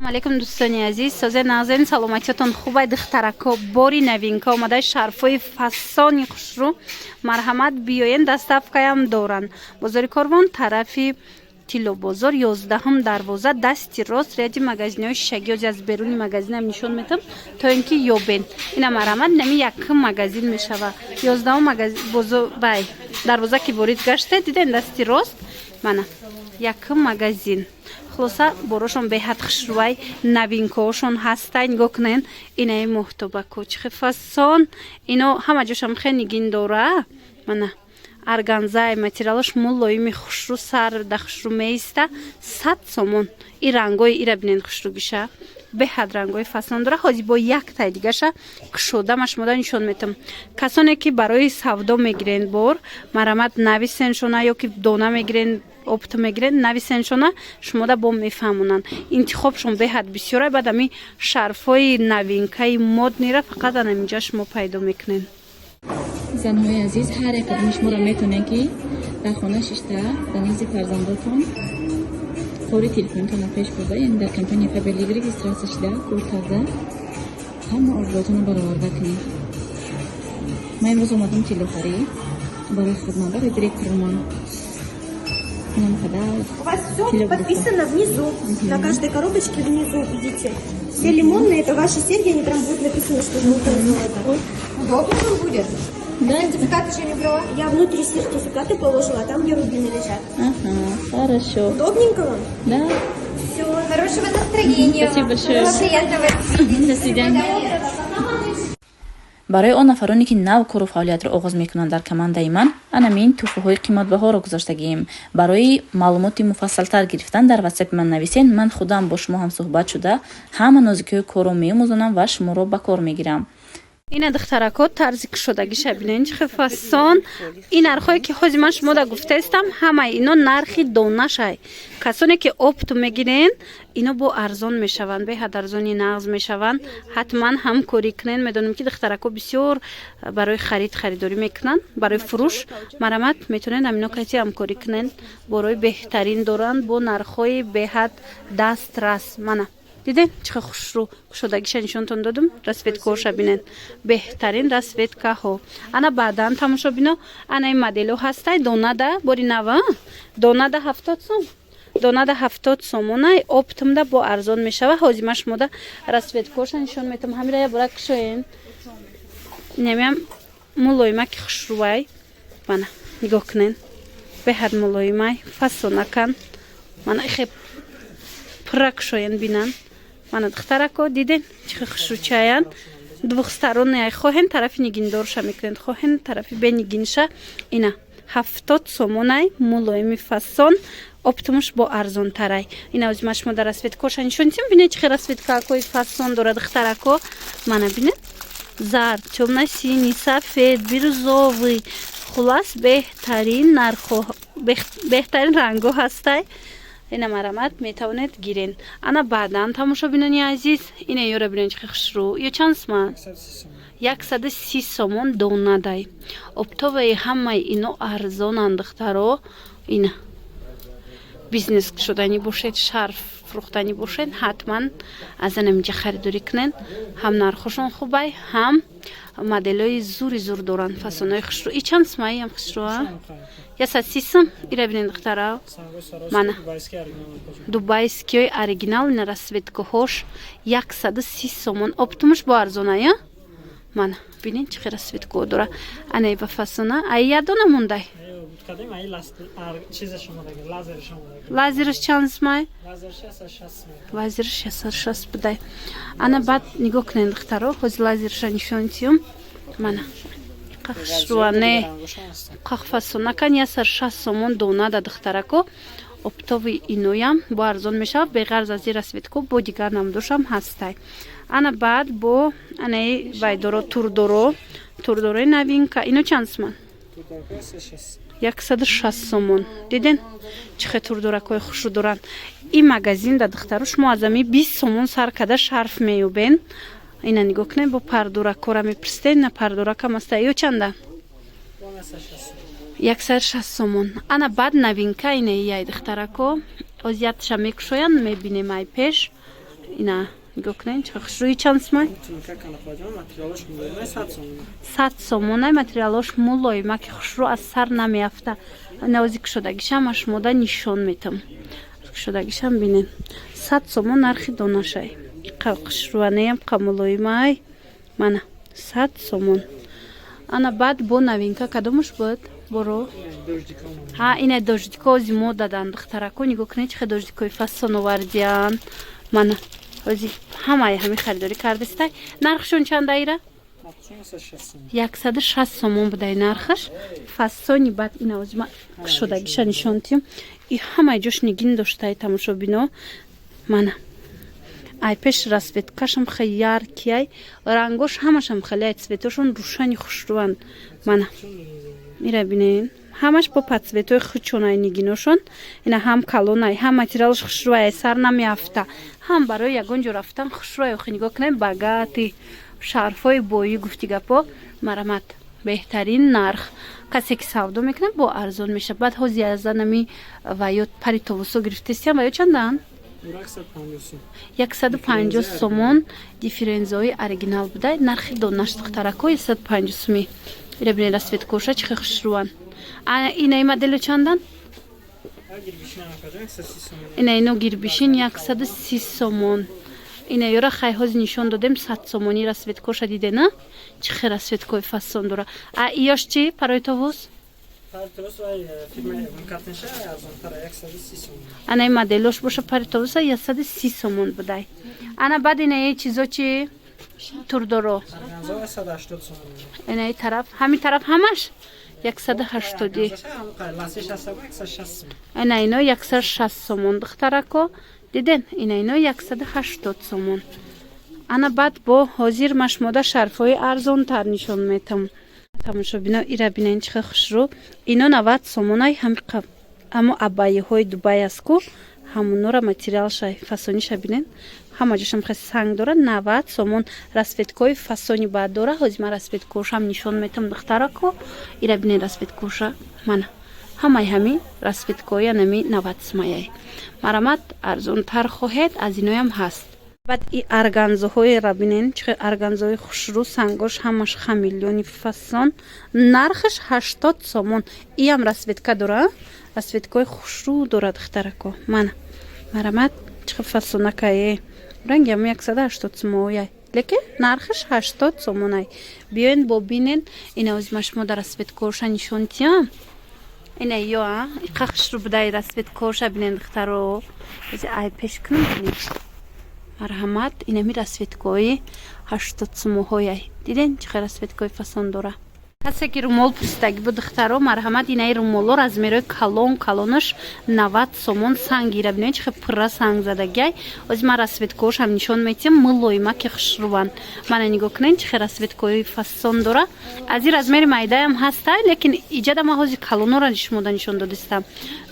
алейкум дӯстони азиз, соза назарин саломатиятон хубай духтарако бори новинка омадаи шарфҳои фасони хушрӯ марҳамат биёен доставкаям доранд. Бозори Корвон тарафи Тилло бозор 11 дарвоза дасти рост ряди магазинҳои шишагӣ ози аз беруни магазинам нишон метам то ин ки ёбен. Ина марҳамат нами якум магазин мешава 11 магазин бозор бай дарвоза ки ворид гашта диден дасти рост мана якум магазин хулоса борошон беҳад хушрӯвай новинкаҳошон ҳастай нигоҳ кунен инаи муҳтобако чихе фасон ино ҳама ҷошам хе нигин дора мана арганзаи материалаш мулоими хушрӯ сарда хушрӯ меиста 100 сомон и рангои ира бинен хушрӯгиша беҳад рангои фасон дора ҳозир бо як тай дигаша кушодама шумода нишон метам касоне ки барои савдо мегирен бор марҳамат нависеншона ё ки дона мегирен опт мегирен нависеншона шумода бо мефаҳмонанд интихобшон беҳад бисёра баъд ами шарфҳои новинкаи моднира фақат анаминҷа шумо пайдо мекунен. занҳои азиз ҳар як қадами шуморо метонен ки дар хона шишта дар назди фарзандотон кори телефонтонро пеш бурда яъне дар компания Faberlic регистрация шуда куртаза ҳама орзуотонро бароварда кунед. ман имрӯз омадам тиллохарӣ барои хидмат барои директорман. У вас все подписано внизу, на каждой коробочке внизу, видите. Все лимонные, это ваши серьги, они прям будут написано, что желтое золото. Удобно вам будет? Да. Сертификат еще не брала? Я внутри сертификаты положила, а там где рубины лежат. Ага, хорошо. Удобненько вам? Да. Все, хорошего настроения. Спасибо большое. Приятного. До свидания. барои он нафароне ки нав кору фаъолиятро оғоз мекунанд дар командаи ман анамин туҳфаҳои қиматбаҳоро гузоштагием. барои маълумоти муфассалтар гирифтан дар ватсапи ман нависен. ман худам бо шумо ҳам суҳбат шуда ҳама нозикиҳои корро меомӯзонам ва шуморо ба кор мегирам. ина духтарако тарзи кушодагиша бинен чихе фасон ин нархҳое ки ҳозир ман шумода гуфтаистам ҳамаи ино нархи донашай касоне ки опту мегирен ино бо арзон мешаванд беҳад арзони нағз мешаванд ҳатман ҳамкорӣ кунен медонем ки духтарако бисёр барои харидорӣ мекунанд барои фурӯш марҳамат метавонед ҳамино кайси ҳамкорӣ кунен борои беҳтарин доранд бо нархҳои беҳад дастрас мана диден чихе хушрӯ кушодагиша нишонтон додум расветкаҳоша бинен беҳтарин расветкаҳо ана баъдан тамошо бино ана ин моделҳо ҳастай донада бори нава донада 70 сом донада 70 сомонай оптмда бо арзон мешава ҳозир ма шумода расветкаҳоша нишон метам ҳамира я бора кушоен намиам мулоимаки хушрӯвай мана нигоҳ кунен беҳад мулоимай фасонакан мана хеб пурра кушоен бинан мана духтарако диден чихе хушрӯчаян двухсторонняй хоҳен тарафи нигиндорша мекунед хоҳен тарафи бенигинша ина 70 сомонай мулоими фасон оптумуш бо арзонтарай ина озима шумо дар расветкаҳоша нишонитим бинед чихе расветкаҳои фасон дора духтарако мана бинед зард тёмно-синий сафед бирюзовый хулас беҳтарин нархҳо беҳтарин рангҳо ҳастай ина марҳамат метавонед гирен ана баъдан тамошо бинони азиз ина ёра бинен чихе хушрӯ ё чанд сомон 130 сомон донадай оптоваи ҳамаи ино арзонанд духтаро ина бизнес шуданӣ бошед шарф фурӯхтанӣ бошед ҳатман аз анамиҷа харидорӣ кунен ҳам нархошон хубай ҳам моделҳои зури зур доранд фасонҳои хушрӯ и чанд сомаи ам хушрӯа 130 сом ира бинен духтара мана дубайскиёи оригинал ина расветкаҳош 130 сомон оптумуш бо арзоная мана бинен чихе расветкаҳо дора ана ба фасона ай ядона мондай лазерш чанд сомай лазер 66 будай ана баъд нигоҳ кунен духтаро ҳозир лазерша нишонитиюм мана қахшруане қахфасонакан 160 сомон донада духтарако оптови иноям бо арзон мешавад беғарз аз ин расветко бо дигар намудошам ҳастай ана баъд бо анаи вайдоро турдорои новинка ино чанд сомон 160 сомон диден чихе турдоракҳои хушрӯ доранд ин магазин да духтаро шумо аз ами 20 сомон сар када шарф меёбен ина нигоҳ кунед бо пардуракора мепурсидед на пардуракам аста ё чанда 160 сомон ана баъд новинка ина яй духтарако озиятша мекушоянд мебинем ай пеш ина гукнен чахшруи чансмай Тунка канапаҷон материалош мулоимай 100 сомон. 100 сомонай материалош мулоима ки хушру аз сар намеафта назик шудагишам ашмода нишон метам шудагишам бинен 100 сомон нархи донашай хушруанеям камулоимай мана 100 сомон ана баъд бо новинка кадомуш буд боро ҳа ина дождико зимо дадан духтарако нигоҳ кунед чихе дождикои фасон овардиян мана ҳозир ҳамаи ҳами харидорӣ кардастай нархшон чандаира 160 сомон будай нархаш фасони баъд ина ҳозир ма шудагиша нишонтим и ҳамаи ҷош нигин доштаи тамошобино мана ай пеш расветкашам хеле яркияй рангош ҳамашам хеле цветошон рӯшани хушрӯанд мана мира бинен ҳамаш бо подцветои хучонай нигиношон ина ҳам калонай ҳам материалаш хушрӯай сар намеафта ҳам барои ягон ҷо рафтан хушрӯай охи нигоҳ кунед багати шарфҳои бои гуфти гапо марамат беҳтарин нарх касе ки савдо мекунад бо арзон мешавад баъд ҳозир аз нами ваё пари товусо гирифтестиам ваё чандан 150 сомон дифферензияи оригинал будай нархи донаш духтаракои 150 суми ира бинед расветкоша чихе хушрӯан инаи модело чандан ино гирбишин 130 сомон ина ёра хай ҳозир нишон додем 100 сомони расветкоша дидена чихе расветкои фасон дора иёш чи парои товус анаи моделош боша пари товуса 130 сомон будай ана баъд инаи чизо чи турдоро инаи тараф ҳамин тараф ҳамаш 180 ина ино 160 сомон духтарако диден ина ино 180 сомон ана баъд бо ҳозир машмода шарфҳои арзонтар нишон метам тамошобино ира бинен чихе хушрӯ ино 90 сомонай ҳамо абайяҳои дубай аст ку ҳамунора материалшай фасониша бинен ҳама ҷошам хеле санг дора 90 сомон расветкои фасони баъд дора ҳозир ман расветкошам нишон метам духтарако ира бинен расветкоша мана ҳамаи ҳами расветкои анами 90 сомаяй марамат арзонтар хоҳед аз иноям ҳаст баъд и арганзоҳои рабинен чихе арганзои хушрӯ сангош ҳамаш хамиллиони фасон нархаш 80 сомон иам расветка дора расветкои хушрӯ дора духтарако мана марамат чихе фасонакае рангиам 180 сомояй лекин нархаш 80 сомонай биёен бо бинен ина ҳозир машмо дар расветкоша нишонтиам ина ё иқа хушрӯ будай расветкоша бинен духтаро ҳозир ай пеш кунам марҳамат инами расветкои 80 сомоҳояй диден чихе расветкои фасон дора касе ки румол пурсидаги бу духтаро марҳамат инаи румоло размерои калонаш 90 сомон санг гира бинед чихе пурра санг задагиай ҳозир ман расветкоошам нишон метиҳам мулоима ки хушрӯан мана нигоҳ кунед чихе расветкои фасон дора аз ин размери майдаям ҳастай лекин иҷада ман ҳозир калонора шумода нишон додистам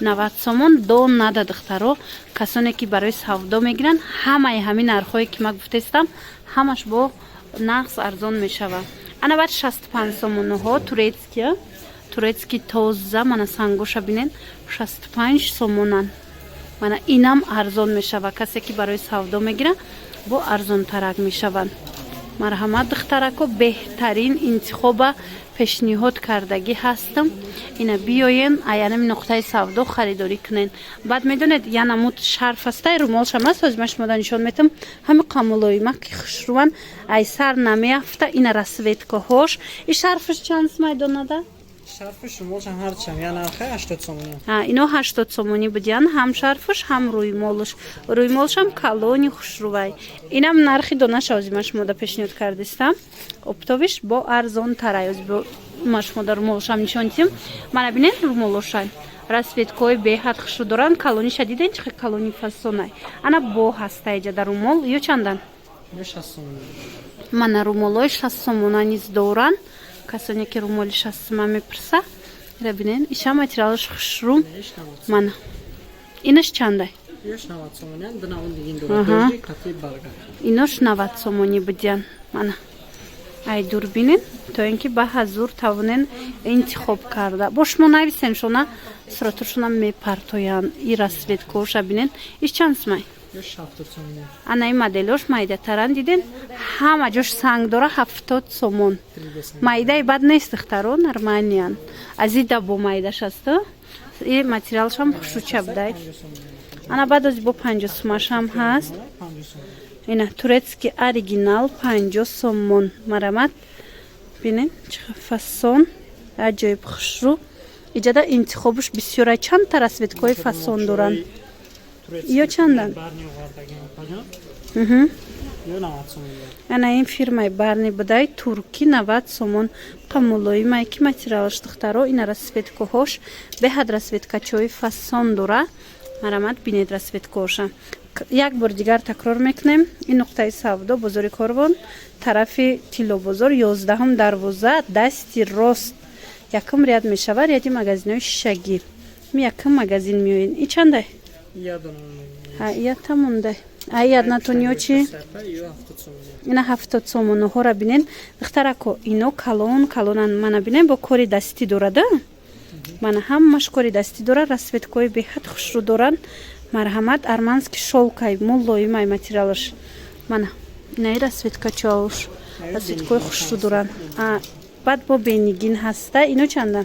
90 сомон дон нада духтаро касоне ки барои савдо мегиранд ҳамаи ҳамин нархҳое ки ман гуфтестам ҳамаш бо нағз арзон мешавад ана баъд 65 сомоноҳо турецки тоза мана сангоша бинен 65 сомонан мана инам арзон мешавад касе ки барои савдо мегирад бо арзонтарак мешаванд марҳамат духтарако беҳтарин интихоба пешниҳод кардагӣ ҳастам ина биёен аянами нуқтаи савдо харидорӣ кунен баъд медонед янамуд шарф астаи румолшам аст ҳозир ман шумода нишон метам ҳами қамулоима ки хушрӯан ай сар намеафта ина расветкаҳош и шарфаш чанд майдонада шарфаш румолшам ҳарчам я нархи 80 сомони ино 80 сомони будиян ҳам шарфаш ҳам рӯймолшам калони хушрӯвай инам нархи донаша ҳозир ман шумода пешниҳод кардистам оптовиш бо арзонтарай ҳозир бо ман шумода румолшам нишонтим мана бинен румолошай расветкои беҳад хушрӯ доранд калониша диден чихе калони фасонай ана бо ҳастай ҷада румол ё чандан 60 сомон мана румолои 60 сомона низ доранд касоне ки румоли 60 сомон мепурса ира бинен иша материалаш хушрӯ мана инаш чандай инош 90 сомони будиян мана ай дур бинен то ин ки ба ҳазур тавонен интихоб карда бо шумо нависен шона сураташонам мепартоянд и расветкоша бинен иш чанд сомай Ё 70 сомон. ана ин моделош майдатаран диден ҳама ҷош санг дора 70 сомон майдаи бад нест духтаро нормалиян ази дабо майдаш аст и материалшам хушуча будай ана бад ози бо 50 сомашам ҳаст 50 сомон. ина турецки оригинал 50 сомон марамат бинен чӣ фасон аҷоиб хушрӯ иҷада интихобуш бисёра чандта расветкои фасон доранд ё чандан Барни овардаган паҷон. Мгм. Ё 90 сомон. ана ин фирмаи барни будай турки 90 сомон қамулоимай ки материалаш духтаро ина расветкоҳош беҳад расветкачои фасон дора марамат бинед расветкоша як бор дигар такрор мекунем ин нуқтаи савдо бозори корвон тарафи тиллобозор 11 дарвоза дасти рост якм ряд мешава ряди магазинои шишагӣ ми якм магазин меоин и чандай Я донам. ҳа ия тамондай ай аднатониё чи Ё 70 сомон. ина 70 сомоноҳора бинен духтарако ино калонан мана бинен бо кори дастӣ дорада мана ҳамаш кори дастӣ дора расветкои беҳад хушрӯ доранд марҳамат армански шолкай мулоимай материалаш мана инаи расветкачош расветкои хушрӯ доранд баъд бо бенигин ҳаста ино чанда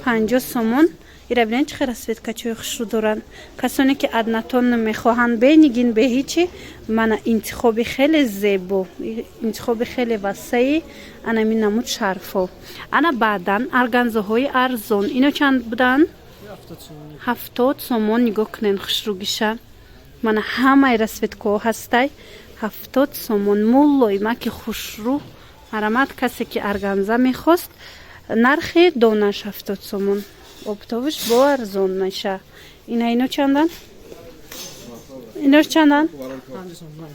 50 сомон ира бинен чӣ хел расветкачои хушрӯ доранд касоне ки аднатон мехоҳанд бенигин бе ҳичи мана интихоби хеле зебо интихоби хеле васеи ана мин намуд шарфҳо ана баъдан арганзаҳои арзон ино чанд буданд 70 сомон нигоҳ кунен хушрӯгиша мана ҳамаи расветкоҳо ҳастай 70 сомон муллоимаки хушрӯ марамат касе ки арганза мехост нархи донаш 70 сомон обтовиш бо арзон наша ина ино чандан инош чандан 50 сомон.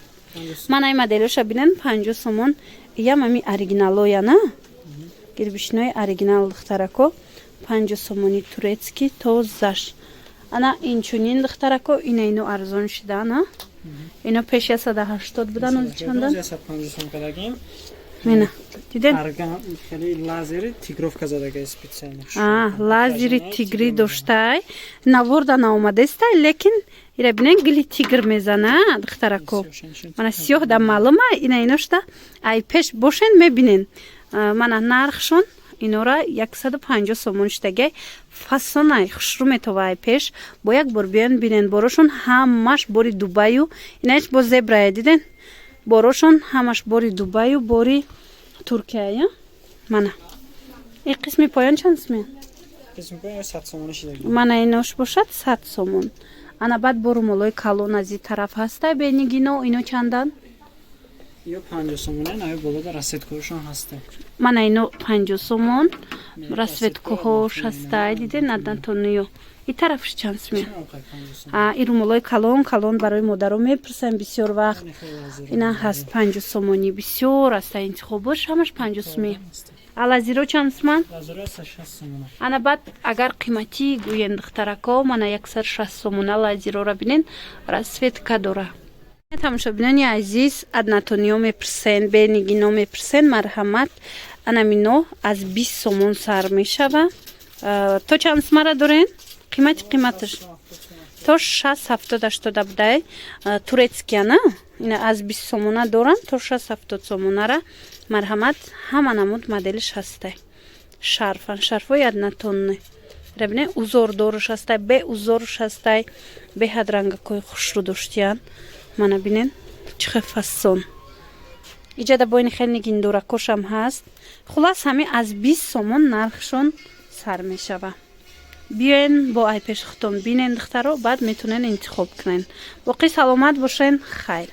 мана ин моделоша бинен 50 сомон иям ами оригиналояна гирбишинои оригинал духтарако 50 сомони турецки тозаш ана инчунин духтарако ина ино арзон шидаана ино пеши 180 будан ози чандан 150 сомон кадагим. мина диден Арган хеле лазери тигровка задага специально. лазери тигрӣ доштай наворда наомадестай лекин ира бинен гили тигр мезана духтарако мана сиёҳ да маълума ина иношта ай пеш бошен мебинен мана нархшон инора 150 сомон штагай фасонай хушрӯ метова ай пеш бо як бор биён бинен борошон ҳамаш бори дубаю инаич бо зебрая диден борошон ҳамаш бори дубаю бори туркияя мана ин қисми поён чанд сомон Қисми 100 сомон шидаги. мана инош бошад 100 сомон ана баъд бо румолои калон аз ин тараф ҳастай бенигино ино чандан Ё 50 сомон ай болода расветкоҳошон ҳастад. мана ино 50 сомон расветкоҳош ҳастай диден аднатониё ин тарафш чанд сомон ин румолои калон барои модаро мепурсам бисёр вақт ина ҳаст 50 сомони бисёр аста интихобош ҳамаш 50 сомон алазиро чанд сомон Лазери 60 сомон. ана баъд агар қиматӣ гӯен духтарако мана 160 сомон алазирора бинен расветка дора тамошобинони азиз аднатониё мепурсен бенигино мепурсен марҳамат анамино аз 20 сомон сар мешава то чанд сомара дорен қиматаш то 60-70-80 будай турецкияна ина аз 20 сомона доран то 60-70 сомонара марҳамат ҳама намуд моделиш ҳастай шарфои аднатонне рабине узордорш ҳастай бе узорш ҳастай беҳад рангакои хушрӯ доштиян мана бинен чӣ хел фасон иҷада бо ин хел нигин дуракошам ҳаст хулас ҳами аз 20 сомон нархшон сар мешава биёен бо айпешхтон бинен духтаро баъд метонен интихоб кунен боқӣ саломат бошен хайр